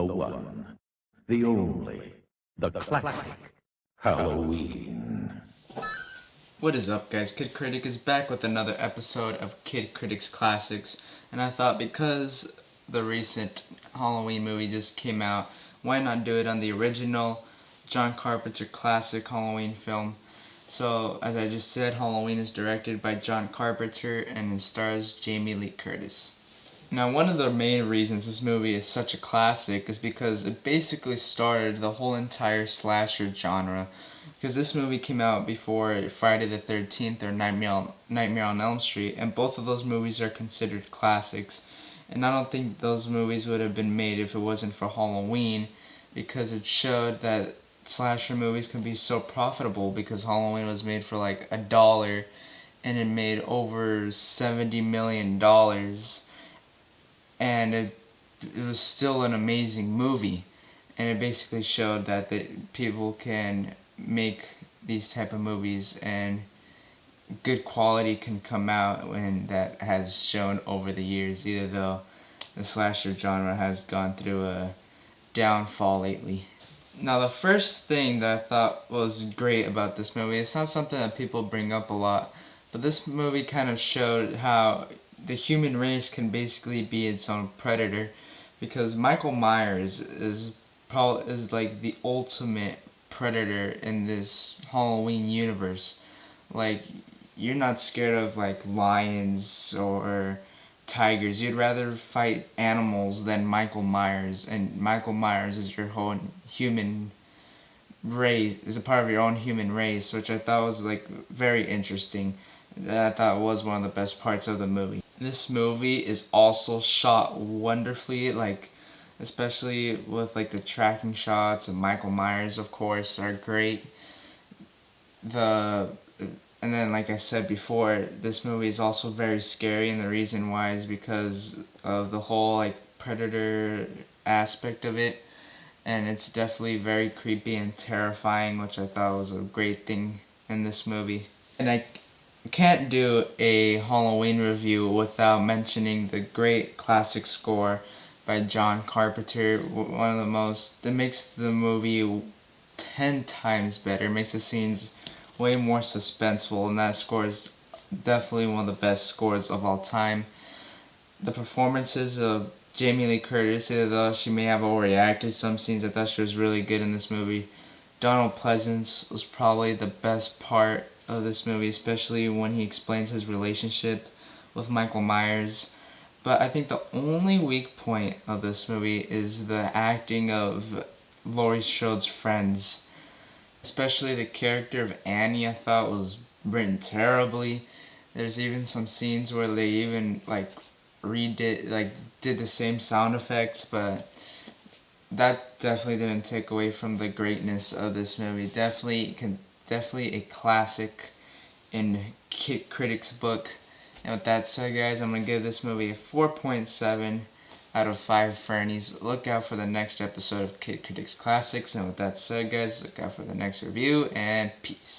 the one, the only, the classic Halloween. What is up, guys? Kid Critic is back with another episode of Kid Critic's Classics, and I thought because the recent Halloween movie just came out, why not do it on the original John Carpenter classic Halloween film? So, as I just said, Halloween is directed by John Carpenter and it stars Jamie Lee Curtis. Now, one of the main reasons this movie is such a classic is because it basically started the whole entire slasher genre. Because this movie came out before Friday the 13th or Nightmare on Elm Street, and both of those movies are considered classics. And I don't think those movies would have been made if it wasn't for Halloween, because it showed that slasher movies can be so profitable, because Halloween was made for like $1 and it made over $70 million. And it was still an amazing movie, and it basically showed that people can make these type of movies and good quality can come out, and that has shown over the years, even though the slasher genre has gone through a downfall lately. Now, the first thing that I thought was great about this movie, it's not something that people bring up a lot, but this movie kind of showed how the human race can basically be its own predator, because Michael Myers is like the ultimate predator in this Halloween universe. Like, you're not scared of like lions or tigers. You'd rather fight animals than Michael Myers, and Michael Myers is your whole human race, is a part of your own human race, which I thought was like very interesting. That I thought was one of the best parts of the movie. This movie is also shot wonderfully, like especially with like the tracking shots of Michael Myers, of course, are great. And then, like I said before, this movie is also very scary, and the reason why is because of the whole like predator aspect of it, and it's definitely very creepy and terrifying, which I thought was a great thing in this movie. And I can't do a Halloween review without mentioning the great classic score by John Carpenter. One of the most, that makes the movie 10 times better, makes the scenes way more suspenseful, and that score is definitely one of the best scores of all time. The performances of Jamie Lee Curtis, even though she may have overreacted some scenes, I thought she was really good in this movie. Donald Pleasence was probably the best part of this movie, especially when he explains his relationship with Michael Myers. But I think the only weak point of this movie is the acting of Laurie Strode's friends. Especially the character of Annie, I thought was written terribly. There's even some scenes where they even did the same sound effects, but that definitely didn't take away from the greatness of this movie. Definitely a classic in Kid Critic's book. And with that said, guys, I'm going to give this movie a 4.7 out of 5 Fernies. Look out for the next episode of Kid Critic's Classics. And with that said, guys, look out for the next review, and peace.